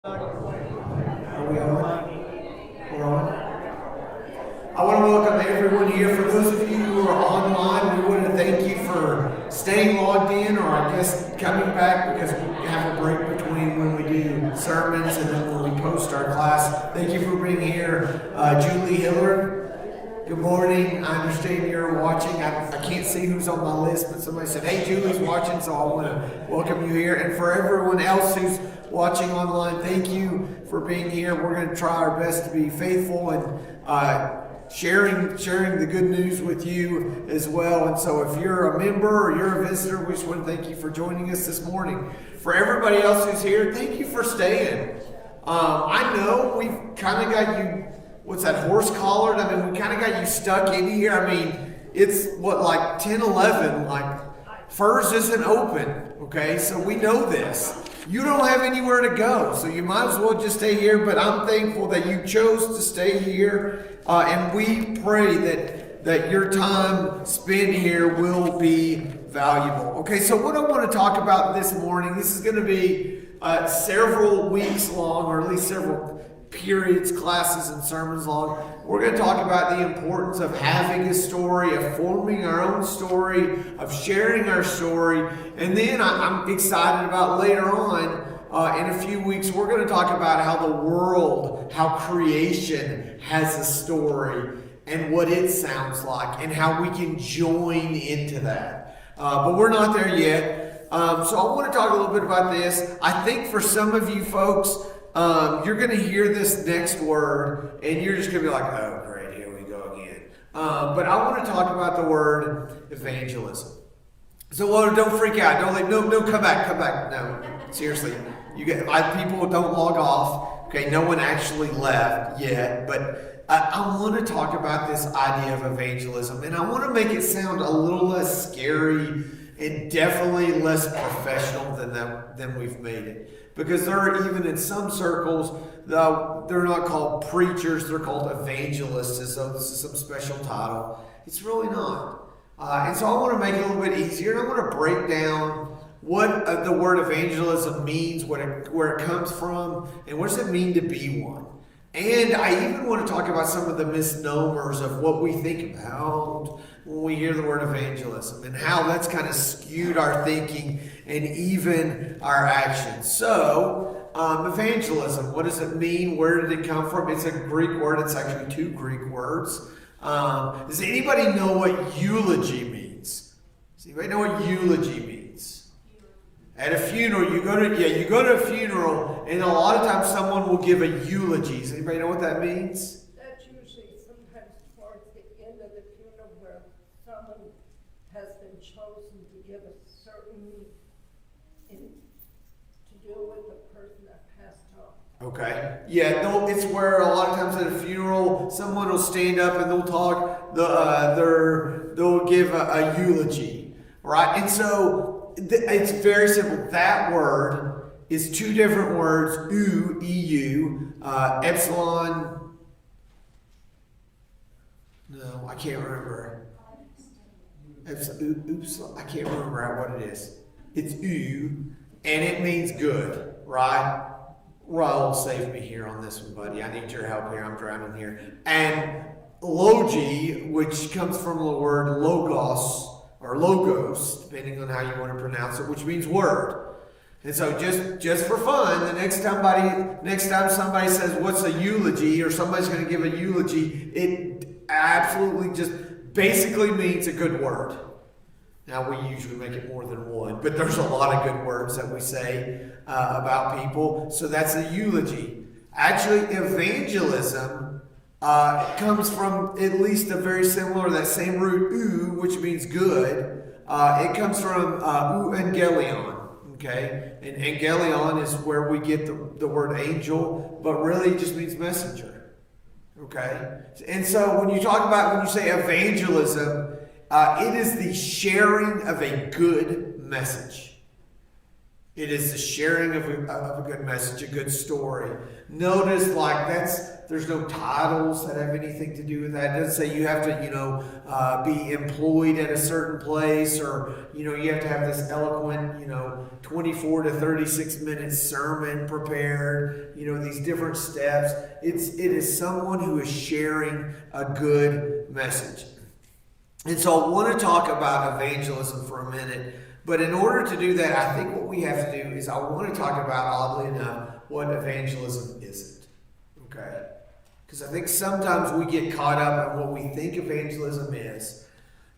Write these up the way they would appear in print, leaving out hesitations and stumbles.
Are we on? We're on. I want to welcome everyone here. For those of you who are online, we want to thank you for staying logged in, or I guess coming back, because we have a break between when we do sermons and then when we post our class. Thank you for being here. Julie Hillard, good morning. I understand you're watching. I can't see who's on my list, but somebody said, hey, Julie's watching, so I want to welcome you here. And for everyone else who's watching online, thank you for being here. We're going to try our best to be faithful and sharing the good news with you as well. And so if you're a member or you're a visitor, we just want to thank you for joining us this morning. For everybody else who's here, thank you for staying. I know we've kind of got you, what's that, horse collared? I mean, we kind of got you stuck in here. I mean, it's what, like 10, 11, like FERS isn't open, okay? So we know this. You don't have anywhere to go, so you might as well just stay here, but I'm thankful that you chose to stay here, and we pray that your time spent here will be valuable. Okay, so what I want to talk about this morning, this is going to be several weeks long, or at least several periods, classes, and sermons long. We're going to talk about the importance of having a story, of forming our own story, of sharing our story. And then I'm excited about later on, in a few weeks, we're going to talk about how the world, how creation has a story and what it sounds like and how we can join into that. But we're not there yet. So I want to talk a little bit about this. I think for some of you folks, you're going to hear this next word and you're just going to be like, oh, great, here we go again. But I want to talk about the word evangelism. So don't freak out. No, come back. No, seriously. People don't log off. Okay, no one actually left yet. But I want to talk about this idea of evangelism. And I want to make it sound a little less scary and definitely less professional than we've made it. Because there are, even in some circles, they're not called preachers, they're called evangelists, as though this is some special title. It's really not. And so I want to make it a little bit easier, and I want to break down what the word evangelism means, where it comes from, and what does it mean to be one. And I even want to talk about some of the misnomers of what we think about when we hear the word evangelism and how that's kind of skewed our thinking and even our actions. So, evangelism, what does it mean? Where did it come from? It's a Greek word. It's actually two Greek words. Does anybody know what eulogy means? Does anybody know what eulogy means? At a funeral, you go to a funeral, and a lot of times someone will give a eulogy. Does anybody know what that means? That's usually sometimes towards the end of the funeral where someone has been chosen to give a certain to do with the person that passed on. Okay. Yeah, it's where a lot of times at a funeral, someone will stand up and they'll talk. They'll give a eulogy, right? And so it's very simple. That word is two different words, EU, epsilon. No, I can't remember. Oops, I can't remember what it is. It's and it means good, right? Raul, save me here on this one, buddy. I need your help here. I'm drowning here. And logi, which comes from the word logos, or logos, depending on how you want to pronounce it, which means word. And so just for fun, the next time somebody says, what's a eulogy, or somebody's going to give a eulogy, it absolutely just basically means a good word. Now, we usually make it more than one, but there's a lot of good words that we say about people. So that's a eulogy. Actually, evangelism comes from at least a very similar, that same root, which means good. It comes from evangelion, okay? And angelion is where we get the word angel, but really it just means messenger, okay? And so when you say evangelism, it is the sharing of a good message. It is the sharing of a good message, a good story. Notice, like, there's no titles that have anything to do with that. It doesn't say you have to, be employed at a certain place, or, you have to have this eloquent, 24 to 36 minute sermon prepared, these different steps. It is someone who is sharing a good message. And so I want to talk about evangelism for a minute. But in order to do that, I think what we have to do is I want to talk about, oddly enough, what evangelism isn't. Okay? Because I think sometimes we get caught up in what we think evangelism is.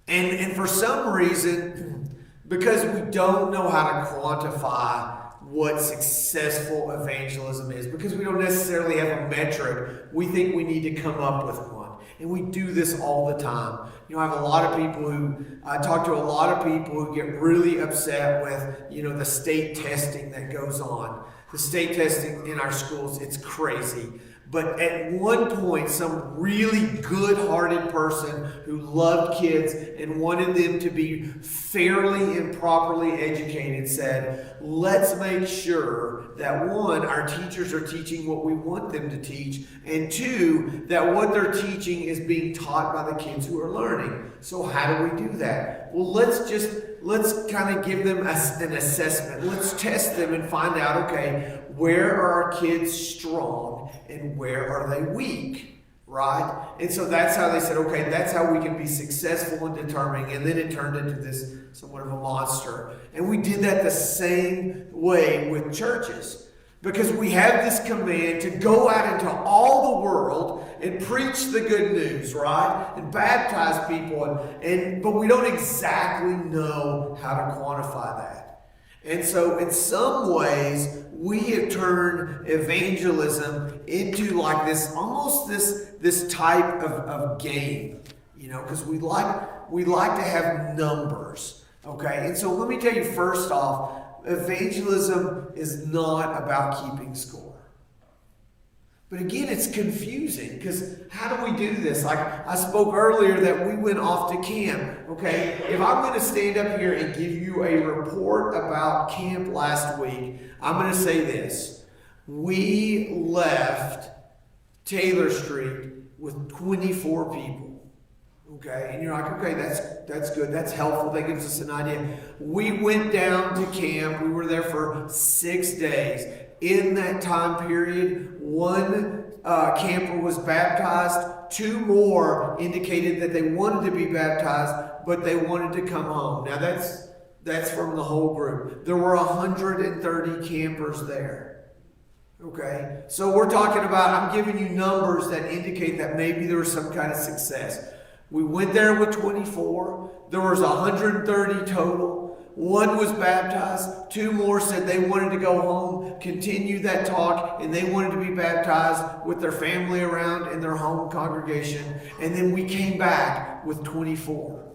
And for some reason, because we don't know how to quantify what successful evangelism is, because we don't necessarily have a metric, we think we need to come up with one. And we do this all the time. I have a lot of people I talk to a lot of people who get really upset with, the state testing that goes on. The state testing in our schools, it's crazy. But at one point, some really good-hearted person who loved kids and wanted them to be fairly and properly educated said, let's make sure that, one, our teachers are teaching what we want them to teach, and two, that what they're teaching is being taught by the kids who are learning. So how do we do that? Well, let's kind of give them an assessment. Let's test them and find out, okay, where are our kids strong and where are they weak, right? And so that's how they said, okay, that's how we can be successful in determining. And then it turned into this somewhat of a monster. And we did that the same way with churches, because we have this command to go out into all the world and preach the good news, right? And baptize people. But we don't exactly know how to quantify that. And so in some ways, we have turned evangelism into like this type of game, because we like to have numbers, okay? And so let me tell you first off, evangelism is not about keeping score. But again, it's confusing, because how do we do this? Like I spoke earlier that we went off to camp, okay? If I'm going to stand up here and give you a report about camp last week, I'm going to say this. We left Taylor Street with 24 people, okay? And you're like, okay, that's good. That's helpful. That gives us an idea. We went down to camp. We were there for 6 days. In that time period, one camper was baptized. 2 more indicated that they wanted to be baptized, but they wanted to come home. Now that's from the whole group. There were 130 campers there. Okay? So we're talking about, I'm giving you numbers that indicate that maybe there was some kind of success. We went there with 24. There was 130 total. 1 was baptized. 2 more said they wanted to go home, continue that talk, and they wanted to be baptized with their family around in their home congregation. And then we came back with 24.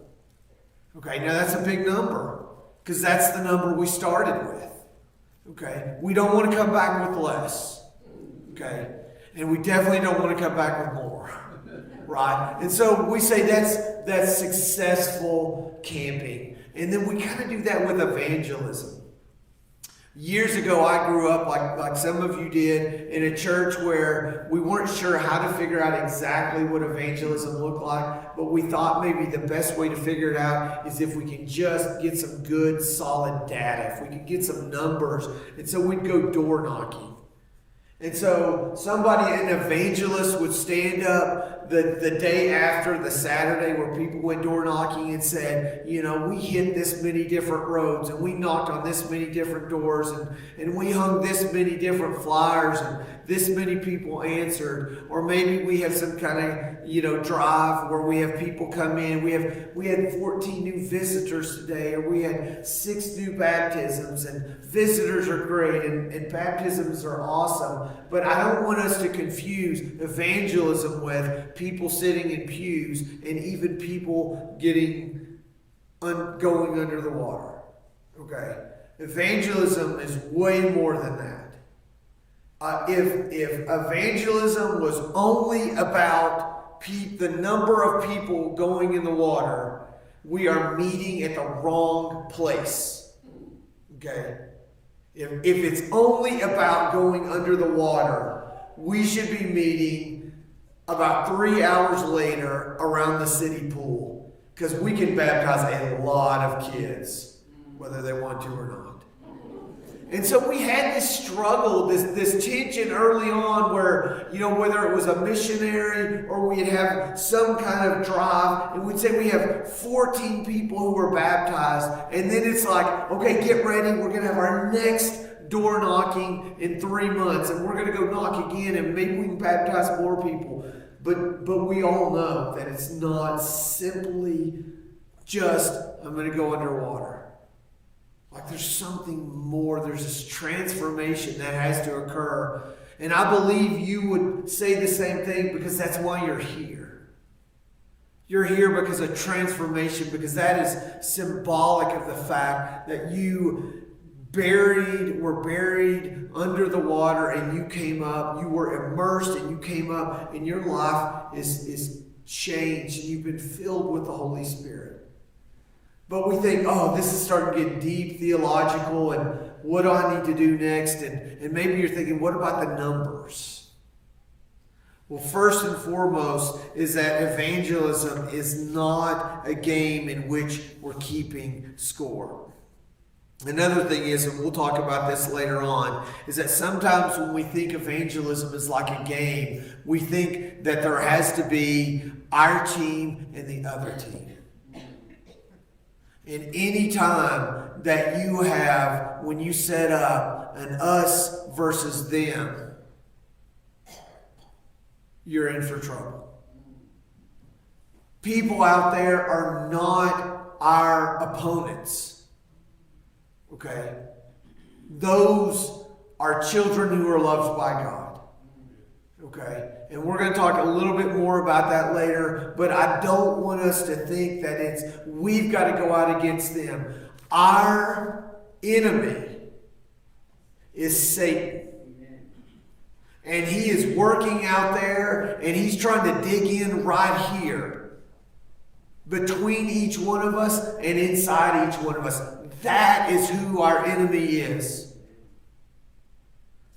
Okay, now that's a big number, because that's the number we started with. Okay, we don't want to come back with less. Okay, and we definitely don't want to come back with more. Right? And so we say that's successful camping. And then we kind of do that with evangelism. Years ago, I grew up, like some of you did, in a church where we weren't sure how to figure out exactly what evangelism looked like, but we thought maybe the best way to figure it out is if we can just get some good, solid data, if we could get some numbers. And so we'd go door knocking. And so an evangelist would stand up the day after the Saturday where people went door knocking and said, we hit this many different roads, and we knocked on this many different doors, and we hung this many different flyers, and this many people answered. Or maybe we have some kind of, drive where we have people come in. We had 14 new visitors today, or we had 6 new baptisms, and visitors are great, and baptisms are awesome. But I don't want us to confuse evangelism with people sitting in pews and even people going under the water. Okay? Evangelism is way more than that. If evangelism was only about the number of people going in the water, we are meeting at the wrong place. Okay? If it's only about going under the water, we should be meeting about 3 hours later around the city pool, because we can baptize a lot of kids, whether they want to or not. And so we had this struggle, this tension early on where, whether it was a missionary or we'd have some kind of drive, and we'd say we have 14 people who were baptized, and then it's like, okay, get ready, we're going to have our next door knocking in 3 months, and we're going to go knock again, and maybe we can baptize more people. But we all know that it's not simply just, I'm going to go underwater. Like there's something more. There's this transformation that has to occur. And I believe you would say the same thing, because that's why you're here. You're here because of transformation, because that is symbolic of the fact that you were buried under the water, and you came up. You were immersed and you came up, and your life is changed, and you've been filled with the Holy Spirit. But we think, this is starting to get deep, theological, and what do I need to do next? And maybe you're thinking, what about the numbers? Well, first and foremost is that evangelism is not a game in which we're keeping score. Another thing is, and we'll talk about this later on, is that sometimes when we think evangelism is like a game, we think that there has to be our team and the other team. And any time that you have, when you set up an us versus them, you're in for trouble. People out there are not our opponents. Okay? Those are children who are loved by God. Okay? And we're going to talk a little bit more about that later, but I don't want us to think that we've got to go out against them. Our enemy is Satan. And he is working out there, and he's trying to dig in right here between each one of us and inside each one of us. That is who our enemy is.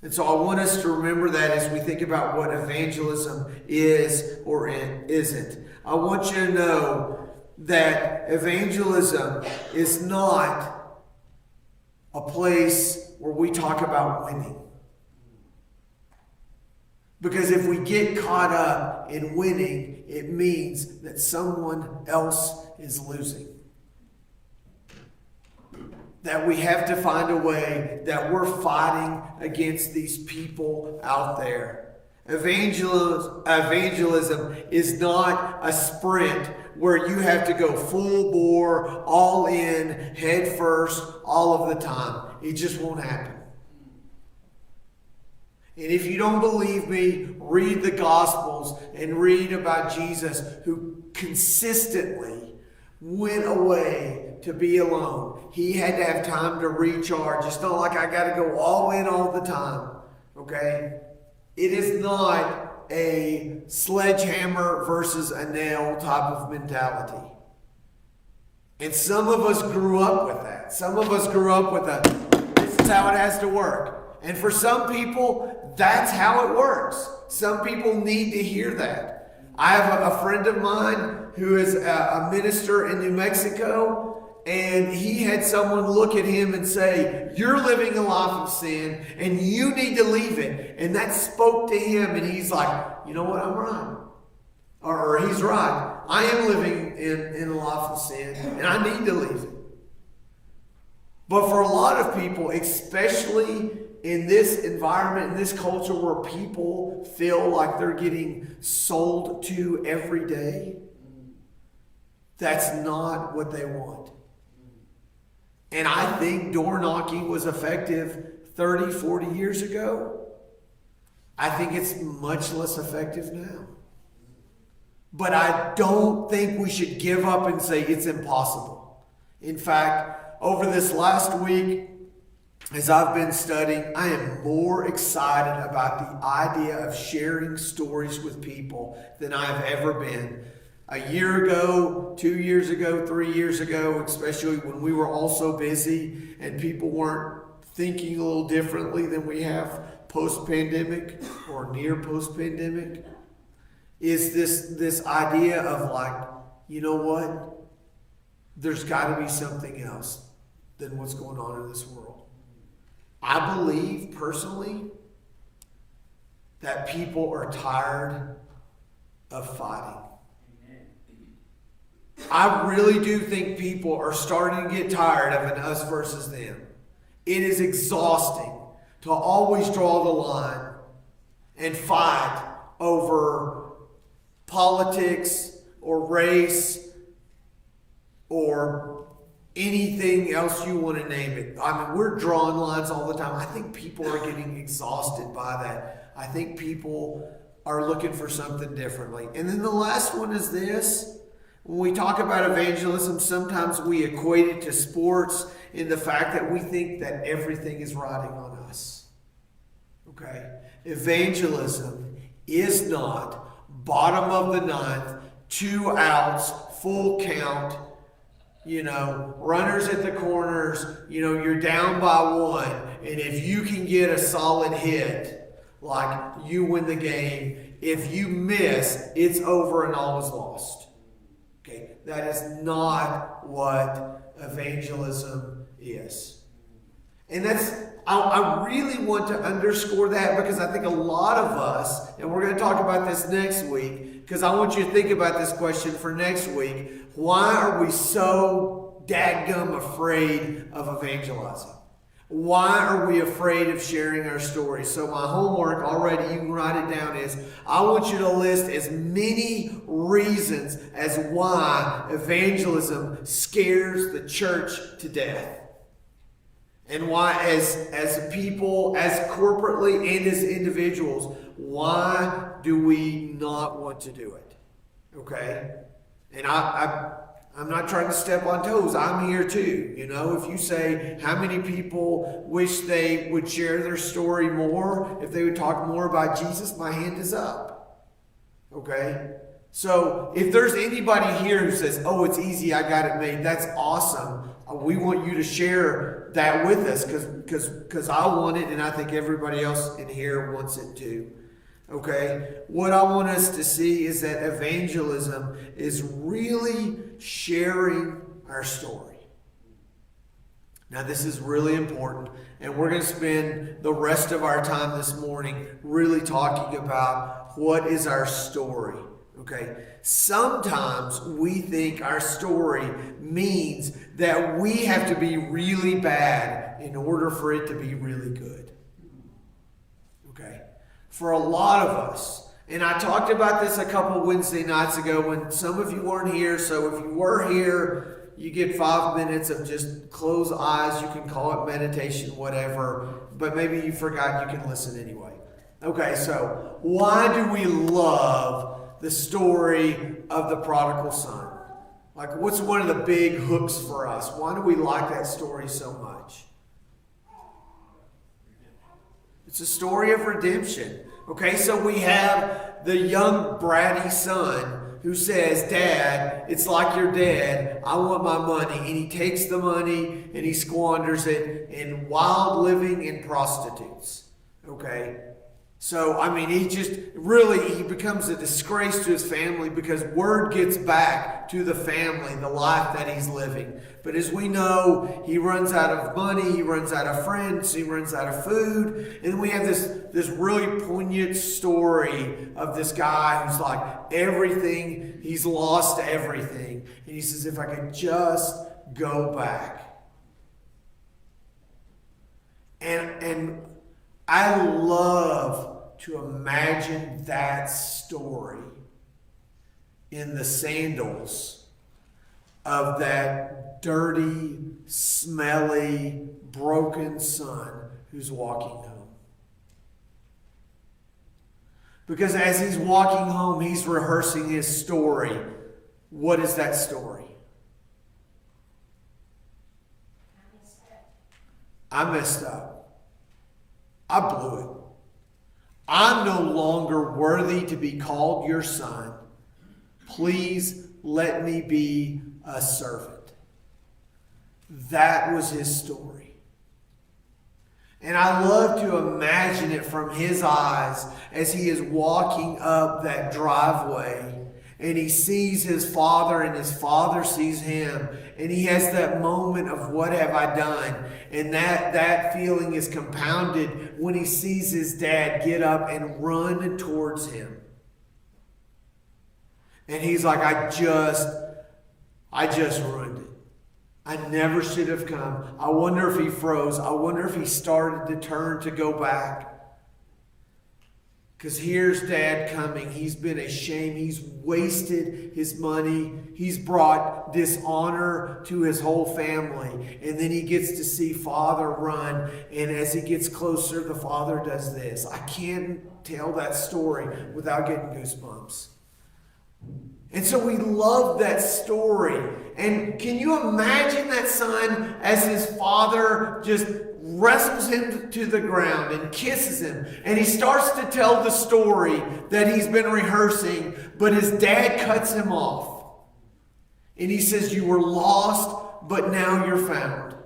And so I want us to remember that as we think about what evangelism is or isn't. I want you to know that evangelism is not a place where we talk about winning. Because if we get caught up in winning, it means that someone else is losing. That we have to find a way that we're fighting against these people out there. Evangelism is not a sprint where you have to go full bore, all in, head first, all of the time. It just won't happen. And if you don't believe me, read the Gospels and read about Jesus, who consistently went away to be alone. He had to have time to recharge. It's not like I got to go all in all the time. Okay? It is not a sledgehammer versus a nail type of mentality. And some of us grew up with that. Some of us grew up with this is how it has to work. And for some people, that's how it works. Some people need to hear that. I have a friend of mine who is a minister in New Mexico, and he had someone look at him and say, "You're living a life of sin, and you need to leave it." And that spoke to him, and he's like, "You know what? I'm right." Or he's right. I am living in a life of sin, and I need to leave it. But for a lot of people, especially in this environment, in this culture where people feel like they're getting sold to every day, that's not what they want. And I think door knocking was effective 30, 40 years ago. I think it's much less effective now. But I don't think we should give up and say it's impossible. In fact, over this last week, as I've been studying, I am more excited about the idea of sharing stories with people than I have ever been. A year ago, 2 years ago, 3 years ago, especially when we were all so busy and people weren't thinking a little differently than we have post-pandemic or near post-pandemic is this idea of like, you know what? There's got to be something else than what's going on in this world. I believe personally that people are tired of fighting. I really do think people are starting to get tired of an us versus them. It is exhausting to always draw the line and fight over politics or race or anything else you want to name it. I mean, we're drawing lines all the time. I think people are getting exhausted by that. I think people are looking for something differently. And then the last one is this. When we talk about evangelism, sometimes we equate it to sports in the fact that we think that everything is riding on us. Okay? Evangelism is not bottom of the ninth, 2 outs, full count, runners at the corners, you're down by 1. And if you can get a solid hit, like you win the game. If you miss, it's over and all is lost. Okay, that is not what evangelism is. And I really want to underscore that because I think a lot of us, and we're going to talk about this next week, because I want you to think about this question for next week. Why are we so dadgum afraid of evangelizing? Why are we afraid of sharing our stories? So my homework already, you can write it down, is I want you to list as many reasons as why evangelism scares the church to death. And why as people, as corporately and as individuals, why do we not want to do it? Okay? And I'm not trying to step on toes. I'm here too. If you say how many people wish they would share their story more, if they would talk more about Jesus, my hand is up. Okay? So if there's anybody here who says, oh, it's easy, I got it made, that's awesome. We want you to share that with us because I want it and I think everybody else in here wants it too. Okay? What I want us to see is that evangelism is really sharing our story. Now, this is really important, and we're going to spend the rest of our time this morning really talking about what is our story. Okay? Sometimes we think our story means that we have to be really bad in order for it to be really good. Okay? For a lot of us, and I talked about this a couple Wednesday nights ago when some of you weren't here, so if you were here, you get 5 minutes of just close eyes. You can call it meditation, whatever, but maybe you forgot, you can listen anyway. Okay, so why do we love the story of the prodigal son? Like, what's one of the big hooks for us? Why do we like that story so much? It's a story of redemption. Okay, so we have the young bratty son who says, Dad, it's like you're dead. I want my money. And he takes the money and he squanders it in wild living and prostitutes. Okay? So, he becomes a disgrace to his family because word gets back to the family, the life that he's living. But as we know, he runs out of money, he runs out of friends, he runs out of food. And we have this really poignant story of this guy who's like everything, he's lost everything. And he says, if I could just go back. And I love to imagine that story in the sandals of that dirty, smelly, broken son who's walking home. Because as he's walking home, he's rehearsing his story. What is that story? I messed up. I blew it. I'm no longer worthy to be called your son. Please let me be a servant. That was his story. And I love to imagine it from his eyes as he is walking up that driveway and he sees his father and his father sees him. And he has that moment of, what have I done? And that feeling is compounded when he sees his dad get up and run towards him. And he's like, I just ruined it. I never should have come. I wonder if he froze. I wonder if he started to turn to go back. Because here's Dad coming. He's been a shame. He's wasted his money. He's brought dishonor to his whole family. And then he gets to see Father run. And as he gets closer, the Father does this. I can't tell that story without getting goosebumps. And so we love that story. And can you imagine that son as his father just wrestles him to the ground and kisses him? And he starts to tell the story that he's been rehearsing, but his dad cuts him off. And he says, you were lost, but now you're found.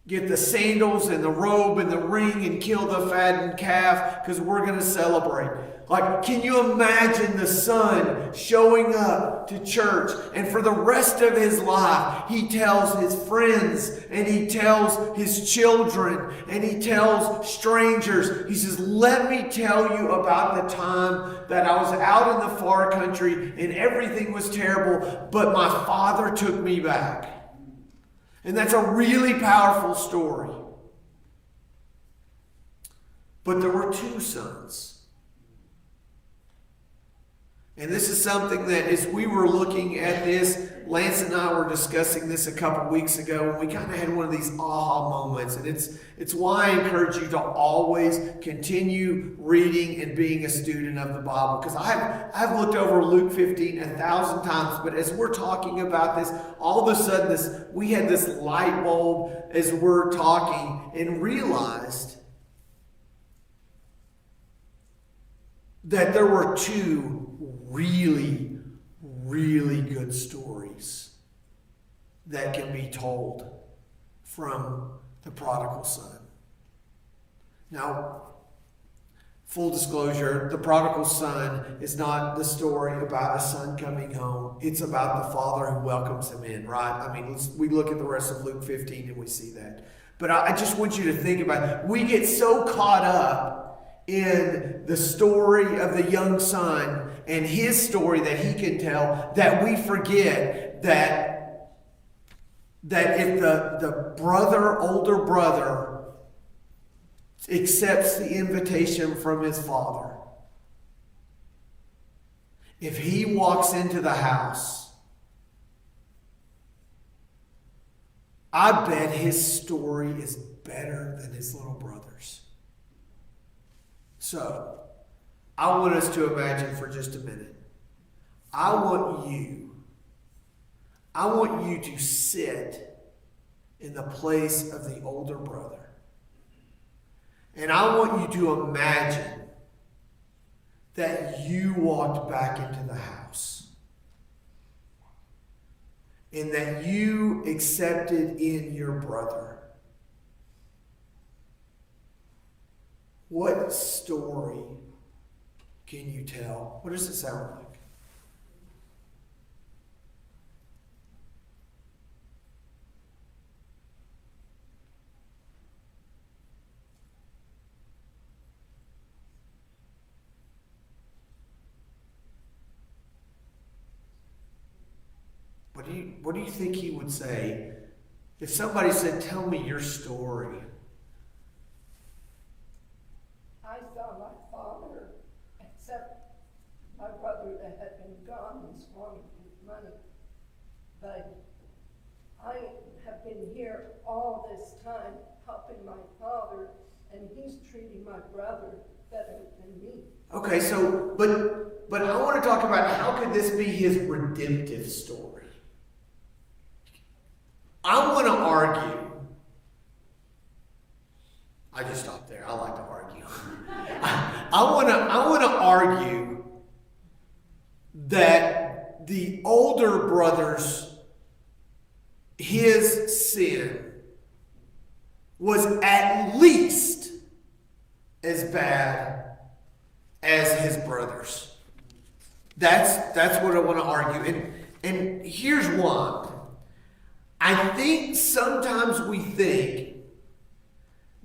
Get the sandals and the robe and the ring and kill the fattened calf because we're going to celebrate. Like, can you imagine the son showing up to church, and for the rest of his life, he tells his friends and he tells his children and he tells strangers. He says, let me tell you about the time that I was out in the far country and everything was terrible, but my father took me back. And that's a really powerful story. But there were two sons. And this is something that as we were looking at this, Lance and I were discussing this a couple weeks ago, and we kind of had one of these aha moments. And it's why I encourage you to always continue reading and being a student of the Bible. Because I've looked over Luke 15 1,000 times, but as we're talking about this, all of a sudden we had this light bulb as we're talking and realized that there were two really, really good stories that can be told from the prodigal son. Now, full disclosure, the prodigal son is not the story about a son coming home. It's about the father who welcomes him in, right? I mean, we look at the rest of Luke 15 and we see that. But I just want you to think about it. We get so caught up in the story of the young son and his story that he can tell that we forget that if the older brother accepts the invitation from his father, if he walks into the house, I bet his story is better than his little brother's. So, I want us to imagine for just a minute. I want you to sit in the place of the older brother. And I want you to imagine that you walked back into the house. And that you accepted in your brother. What story can you tell? What does it sound like? What do you think he would say if somebody said, tell me your story? I saw my father accept my brother that had been gone and squandered his money. But I have been here all this time helping my father, and he's treating my brother better than me. Okay, so, but I want to talk about how could this be his redemptive story? I want to argue. I just stopped there. I like to argue. I want to argue that the older brother's his sin was at least as bad as his brothers. That's what I want to argue. And here's why. I think sometimes we think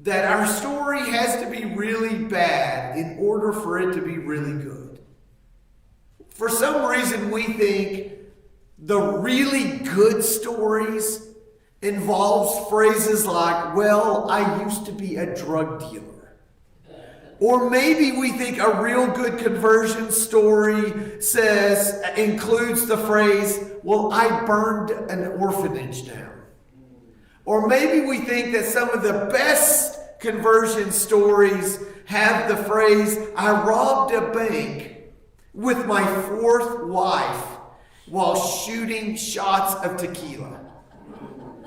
that our story has to be really bad in order for it to be really good. For some reason, we think the really good stories involves phrases like, well, I used to be a drug dealer. Or maybe we think a real good conversion story includes the phrase, well, I burned an orphanage down. Or maybe we think that some of the best conversion stories have the phrase, I robbed a bank with my fourth wife while shooting shots of tequila.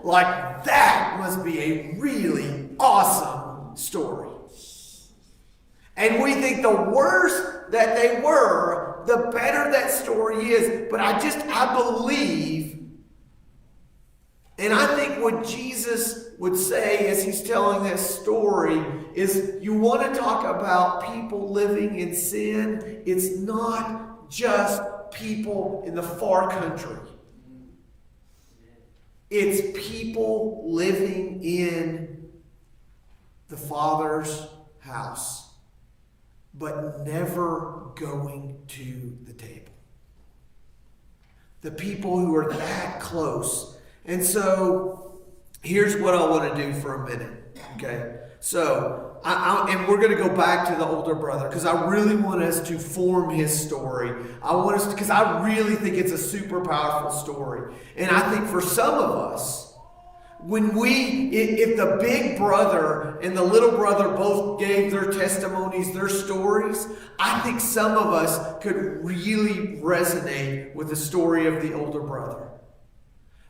Like, that must be a really awesome story. And we think the worse that they were, the better that story is. But I believe, and I think what Jesus would say as he's telling this story is, you want to talk about people living in sin, it's not just people in the far country. It's people living in the Father's house, but never going to the table. The people who are that close. And so, here's what I want to do for a minute, okay? So, and we're going to go back to the older brother, because I really want us to form his story. I want us to, because I really think it's a super powerful story. And I think for some of us, if the big brother and the little brother both gave their testimonies, their stories, I think some of us could really resonate with the story of the older brother.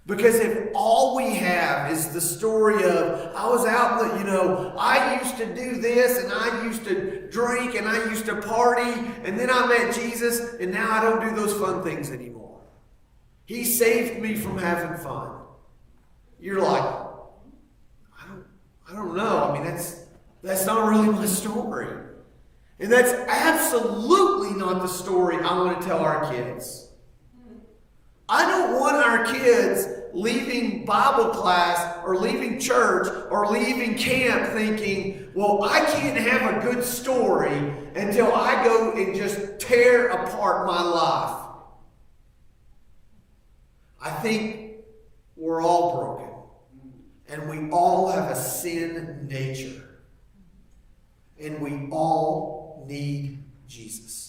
Because if all we have is the story of, I was out, I used to do this, and I used to drink, and I used to party, and then I met Jesus, and now I don't do those fun things anymore. He saved me from having fun. You're like, I don't know. I mean, that's not really my story. And that's absolutely not the story I want to tell our kids. I don't want our kids leaving Bible class or leaving church or leaving camp thinking, well, I can't have a good story until I go and just tear apart my life. I think we're all broken. And we all have a sin nature. And we all need Jesus.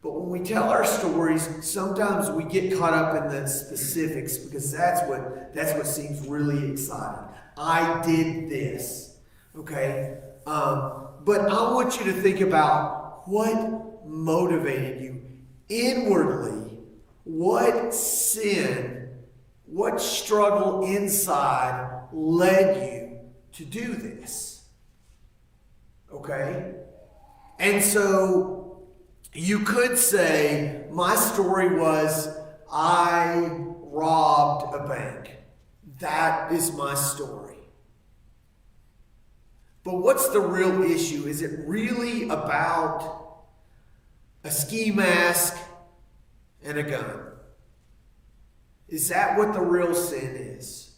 But when we tell our stories, sometimes we get caught up in the specifics, because that's what seems really exciting. I did this. Okay? But I want you to think about what motivated you inwardly. What sin, what struggle inside led you to do this. Okay? And so you could say, my story was, I robbed a bank. That is my story. But what's the real issue? Is it really about a ski mask and a gun? Is that what the real sin is?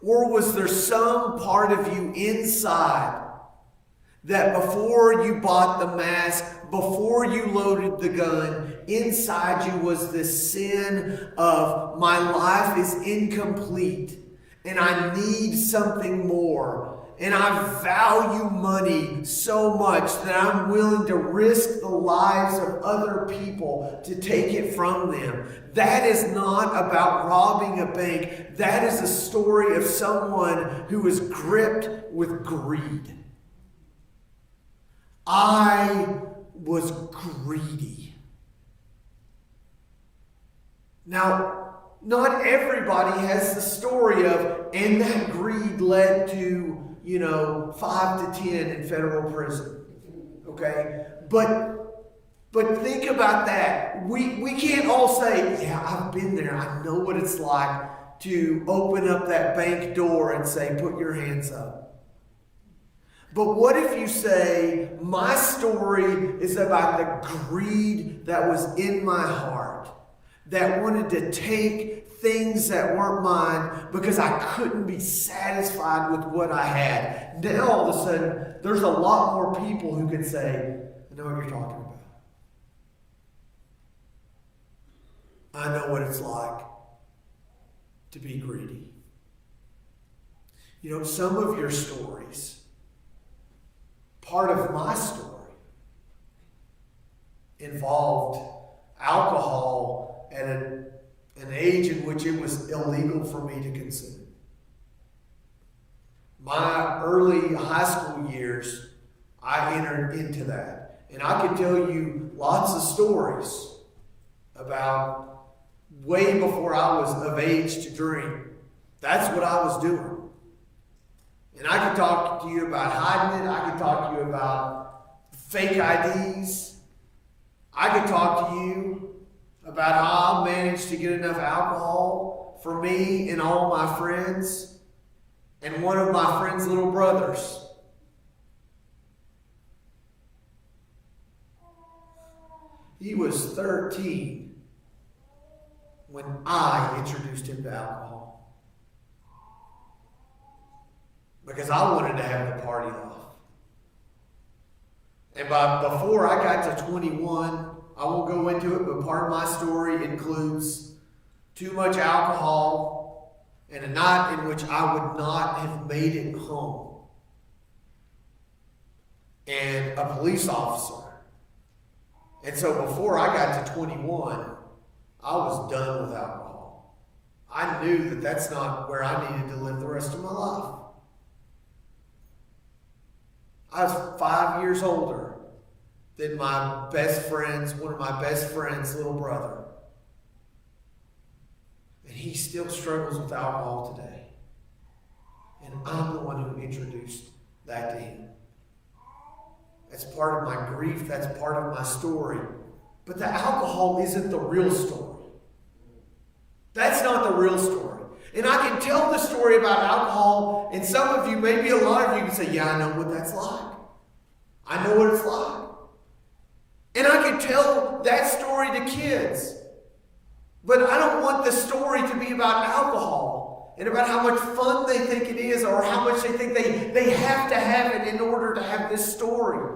Or was there some part of you inside that before you bought the mask, before you loaded the gun, inside you was this sin of, my life is incomplete and I need something more. And I value money so much that I'm willing to risk the lives of other people to take it from them. That is not about robbing a bank. That is a story of someone who is gripped with greed. I was greedy. Now, not everybody has the story of, and that greed led to 5 to 10 in federal prison. Okay? But think about that. We can't all say, yeah, I've been there. I know what it's like to open up that bank door and say, put your hands up. But what if you say, my story is about the greed that was in my heart, that wanted to take things that weren't mine because I couldn't be satisfied with what I had. Now all of a sudden, there's a lot more people who can say, I know what you're talking about. I know what it's like to be greedy. You know, some of your stories, part of my story, involved alcohol at an age in which it was illegal for me to consume. My early high school years, I entered into that. And I could tell you lots of stories about way before I was of age to drink. That's what I was doing. And I could talk to you about hiding it. I could talk to you about fake IDs. I could talk to you about how I managed to get enough alcohol for me and all my friends and one of my friend's little brothers. He was 13 when I introduced him to alcohol. Because I wanted to have the party life. And before I got to 21, I won't go into it, but part of my story includes too much alcohol and a night in which I would not have made it home. And a police officer. And so before I got to 21, I was done with alcohol. I knew that that's not where I needed to live the rest of my life. I was 5 years older than my best friend's, one of my best friend's little brother. And he still struggles with alcohol today. And I'm the one who introduced that to him. That's part of my grief. That's part of my story. But the alcohol isn't the real story. That's not the real story. And I can tell the story about alcohol, and some of you, maybe a lot of you, can say, yeah, I know what that's like. I know what it's like. And I can tell that story to kids. But I don't want the story to be about alcohol and about how much fun they think it is or how much they think they have to have it in order to have this story.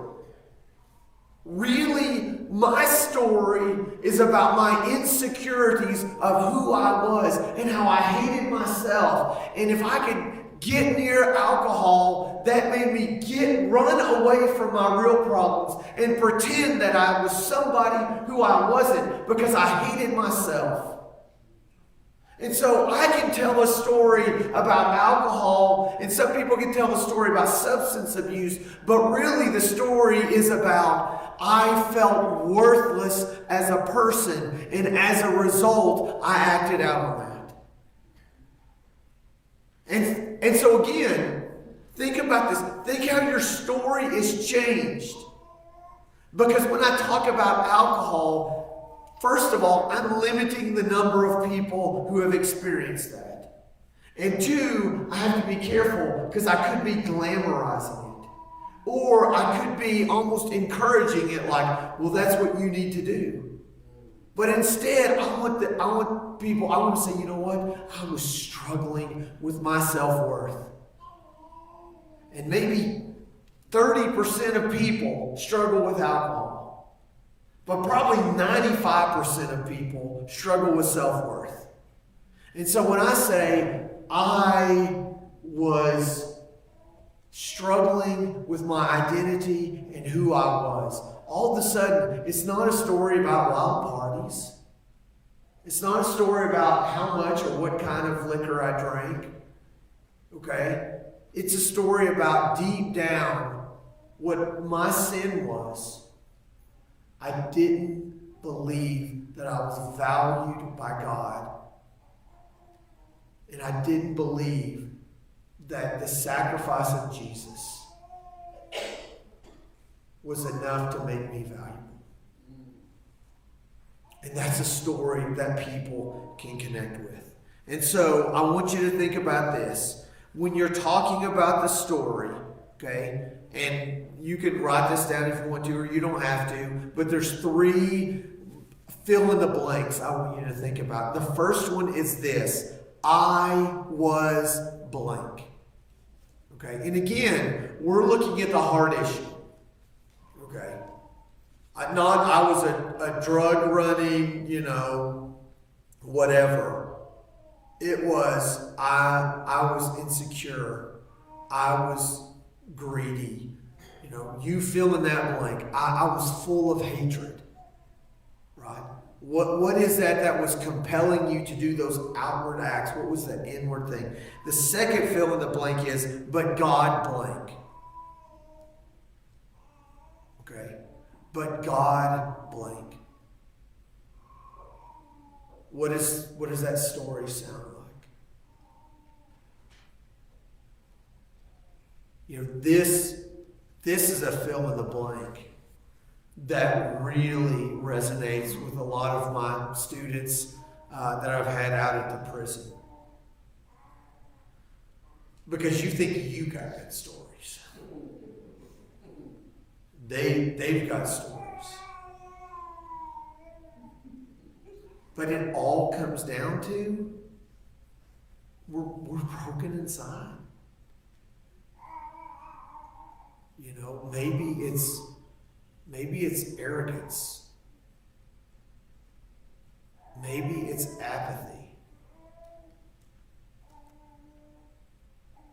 Really, my story is about my insecurities of who I was and how I hated myself. And if I could get near alcohol, that made me run away from my real problems and pretend that I was somebody who I wasn't because I hated myself. And so I can tell a story about alcohol, and some people can tell a story about substance abuse, but really the story is about I felt worthless as a person, and as a result, I acted out on that. And so again, think about this. Think how your story is changed. Because when I talk about alcohol, first of all, I'm limiting the number of people who have experienced that. And two, I have to be careful because I could be glamorizing it. Or I could be almost encouraging it like, well, that's what you need to do. But instead, I want to say, you know what? I was struggling with my self-worth. And maybe 30% of people struggle with alcohol. But probably 95% of people struggle with self-worth. And so when I say I was struggling with my identity and who I was, all of a sudden, it's not a story about wild parties. It's not a story about how much or what kind of liquor I drank. Okay? It's a story about deep down what my sin was. I didn't believe that I was valued by God. And I didn't believe that the sacrifice of Jesus was enough to make me valuable. And that's a story that people can connect with. And so I want you to think about this. When you're talking about the story, okay, and you can write this down if you want to, or you don't have to, but there's 3 fill in the blanks I want you to think about. The first one is this: I was blank. Okay, and again, we're looking at the heart issue. Okay, I was a drug running, whatever. It was I was insecure. I was greedy. You fill in that blank. I was full of hatred. Right? What is that was compelling you to do those outward acts? What was that inward thing? The second fill in the blank is, but God blank. Okay? But God blank. What does that story sound like? This is a fill in the blank that really resonates with a lot of my students that I've had out at the prison. Because you think you got good stories. They've got stories. But it all comes down to we're broken inside. Maybe it's arrogance. Maybe it's apathy.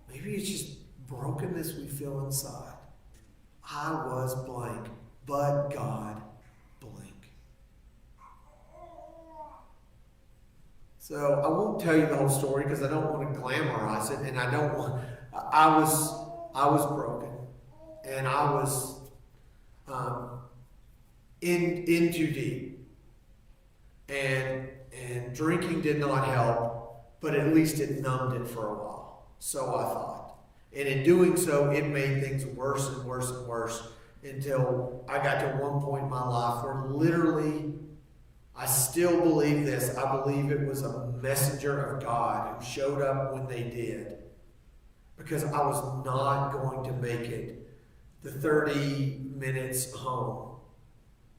Maybe it's just brokenness we feel inside. I was blank, but God blank. So I won't tell you the whole story because I don't want to glamorize it, and I was broken, and I was in too deep, and drinking did not help, but at least it numbed it for a while. So I thought, and in doing so, it made things worse and worse and worse until I got to one point in my life where literally, I still believe this. I believe it was a messenger of God who showed up when they did, because I was not going to make it the 30 minutes home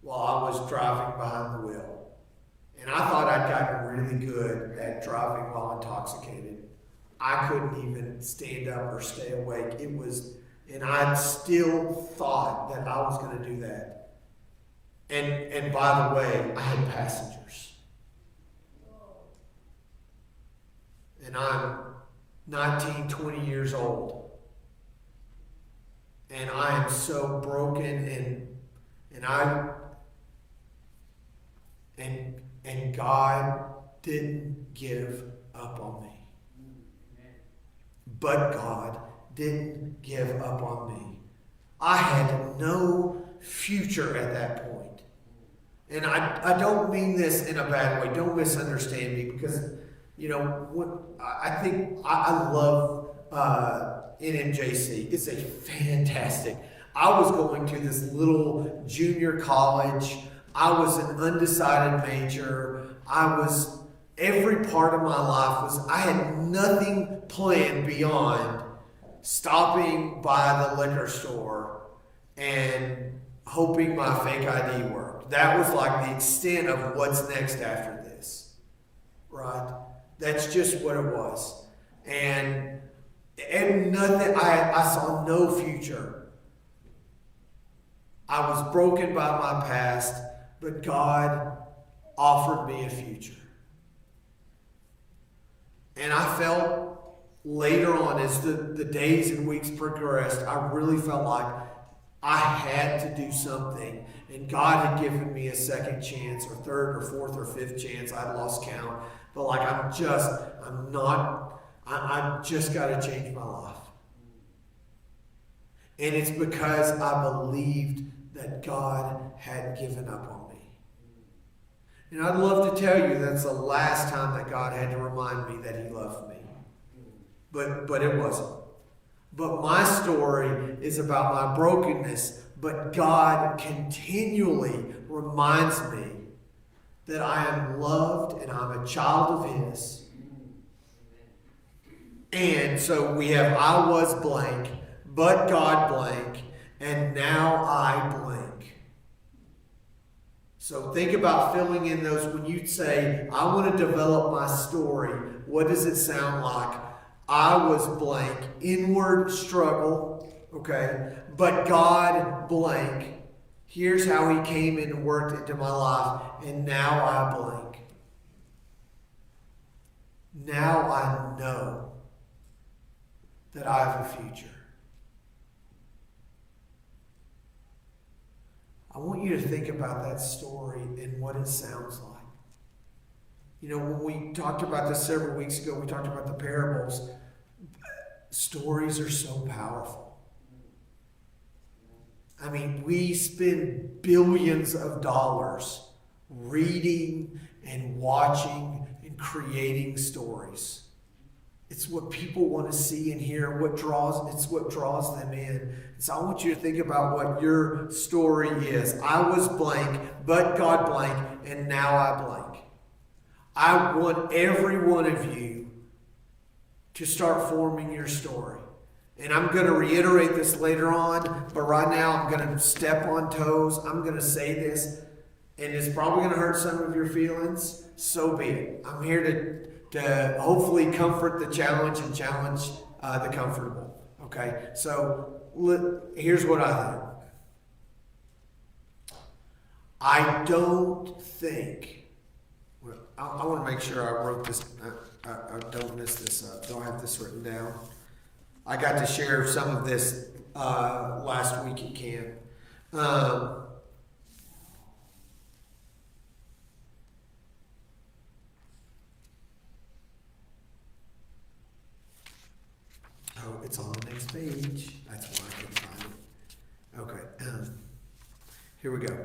while I was driving behind the wheel. And I thought I'd gotten really good at driving while intoxicated. I couldn't even stand up or stay awake. And I still thought that I was going to do that. And by the way, I had passengers. And I'm 19, 20 years old. And I am so broken, and God didn't give up on me. But God didn't give up on me. I had no future at that point. And I don't mean this in a bad way. Don't misunderstand me, because, I think I love NMJC. It's a fantastic. I was going to this little junior college. I was an undecided major. Every part of my life I had nothing planned beyond stopping by the liquor store and hoping my fake ID worked. That was like the extent of what's next after this, right? That's just what it was. And nothing, I saw no future. I was broken by my past, but God offered me a future. And I felt later on, as the days and weeks progressed, I really felt like I had to do something. And God had given me a second chance, or third or fourth or fifth chance. I'd lost count. But I've just got to change my life. And it's because I believed that God had given up on me. And I'd love to tell you that's the last time that God had to remind me that He loved me. But it wasn't. But my story is about my brokenness, but God continually reminds me that I am loved and I'm a child of His, And so we have I was blank, but God blank, and now I blank. So think about filling in those. When you say, I want to develop my story, what does it sound like? I was blank, inward struggle, okay? But God blank. Here's how he came and worked into my life, and now I blank. Now I know that I have a future. I want you to think about that story and what it sounds like. You know, when we talked about this several weeks ago, we talked about the parables. Stories are so powerful. I mean, we spend billions of dollars reading and watching and creating stories. It's what people want to see and hear, it's what draws them in. So I want you to think about what your story is. I was blank, but God blank, and now I blank. I want every one of you to start forming your story. And I'm going to reiterate this later on, but right now I'm going to step on toes. I'm going to say this, and it's probably going to hurt some of your feelings. So be it. I'm here to hopefully comfort the challenge and challenge the comfortable. Okay? So here's what I think. I don't think, I want to make sure I wrote this, I don't mess this up. Do I have this written down? I got to share some of this last week at camp. Oh, it's on the next page. That's why I couldn't find it. Okay, here we go.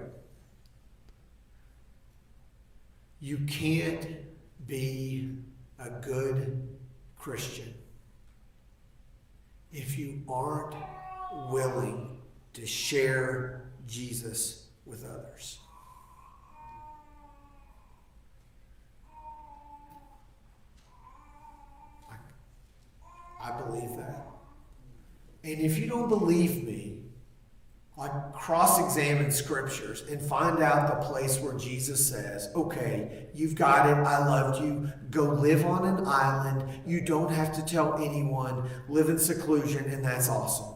You can't be a good Christian if you aren't willing to share Jesus with others. I believe that. And if you don't believe me, cross-examine scriptures and find out the place where Jesus says, okay, you've got it, I loved you, go live on an island, you don't have to tell anyone, live in seclusion, and that's awesome.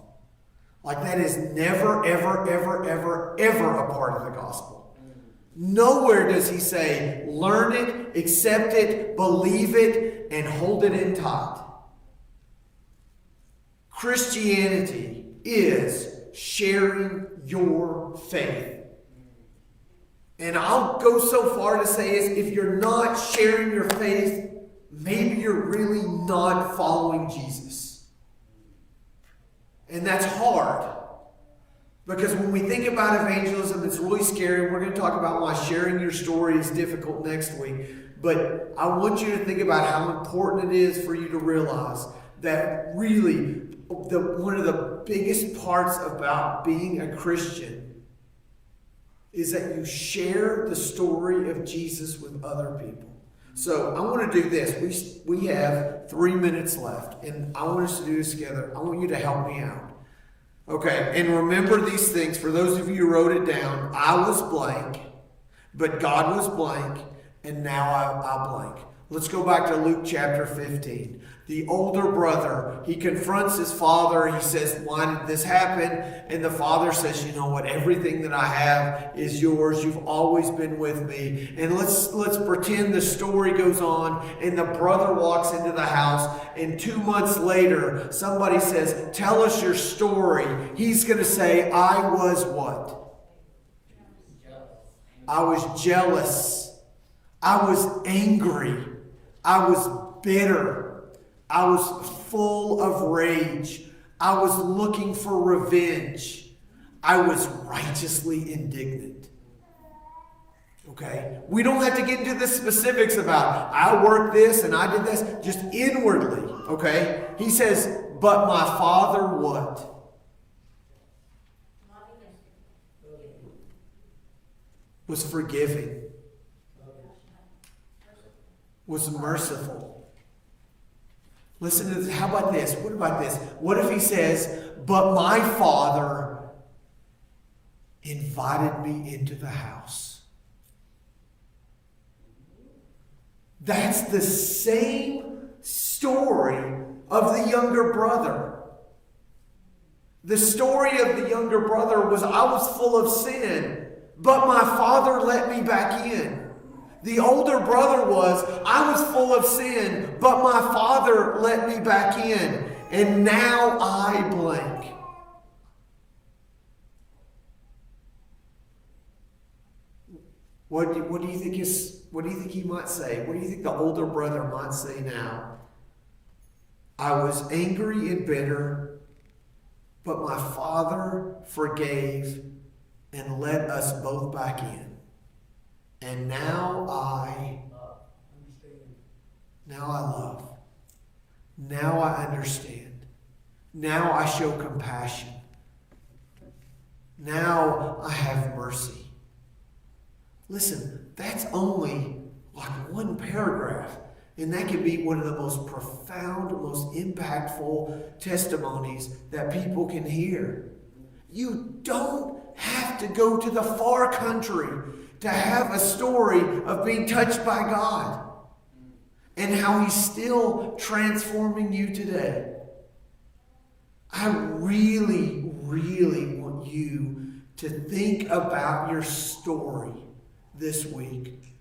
That is never, ever, ever, ever, ever a part of the gospel. Nowhere does he say, learn it, accept it, believe it, and hold it in tight. Christianity is sharing your faith. And I'll go so far to say is if you're not sharing your faith, maybe you're really not following Jesus. And that's hard. Because when we think about evangelism, it's really scary. We're going to talk about why sharing your story is difficult next week. But I want you to think about how important it is for you to realize that really one of the biggest parts about being a Christian is that you share the story of Jesus with other people. So I want to do this. We have 3 minutes left, and I want us to do this together. I want you to help me out. Okay, and remember these things. For those of you who wrote it down, I was blank, but God was blank, and now I blank. Let's go back to Luke chapter 15. The older brother, he confronts his father. He says, why did this happen? And the father says, you know what? Everything that I have is yours. You've always been with me. And let's pretend the story goes on and the brother walks into the house. And 2 months later, somebody says, tell us your story. He's going to say, I was what? I was jealous. I was angry. I was bitter. I was full of rage. I was looking for revenge. I was righteously indignant. Okay? We don't have to get into the specifics about, I worked this and I did this. Just inwardly. Okay? He says, but my father what? Was forgiving. Was merciful. Listen to this. How about this? What about this? What if he says, but my Father invited me into the house? That's the same story of the younger brother. The story of the younger brother was, I was full of sin, but my Father let me back in. The older brother was, I was full of sin, but my Father let me back in. And now I blank. What do you think he might say? What do you think the older brother might say now? I was angry and bitter, but my Father forgave and let us both back in. And now I love. Now I understand. Now I show compassion. Now I have mercy. Listen, that's only like one paragraph. And that can be one of the most profound, most impactful testimonies that people can hear. You don't have to go to the far country to have a story of being touched by God and how He's still transforming you today. I really, really want you to think about your story this week.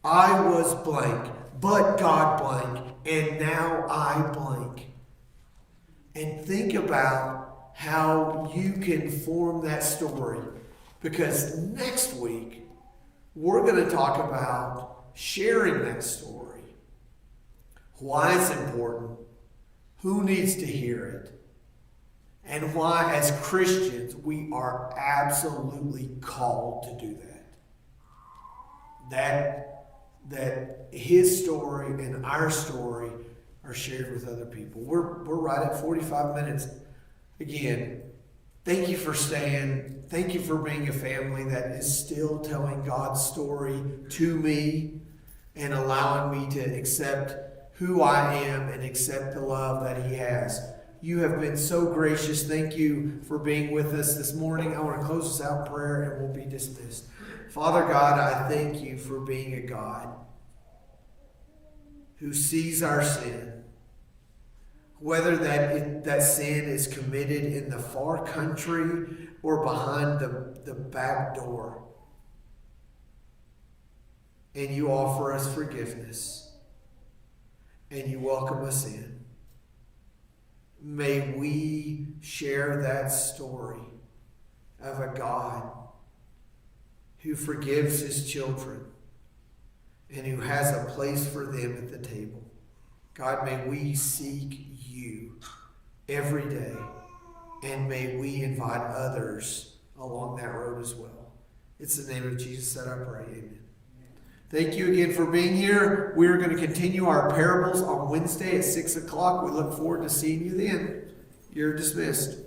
I was blank, but God blank, and now I blank. And think about how you can form that story. Because next week, we're going to talk about sharing that story. Why it's important, who needs to hear it, and why as Christians we are absolutely called to do that. That his story and our story are shared with other people. We're right at 45 minutes. Again, thank you for staying. Thank you for being a family that is still telling God's story to me and allowing me to accept who I am and accept the love that He has. You have been so gracious. Thank you for being with us this morning. I want to close us out in prayer and we'll be dismissed. Father God, I thank you for being a God who sees our sin. Whether that sin is committed in the far country or behind the back door. And you offer us forgiveness. And you welcome us in. May we share that story of a God who forgives His children and who has a place for them at the table. God, may we seek you every day, and may we invite others along that road as well. It's the name of Jesus that I pray. Amen. Thank you again for being here. We're going to continue our parables on Wednesday at 6 o'clock. We look forward to seeing you then. You're dismissed.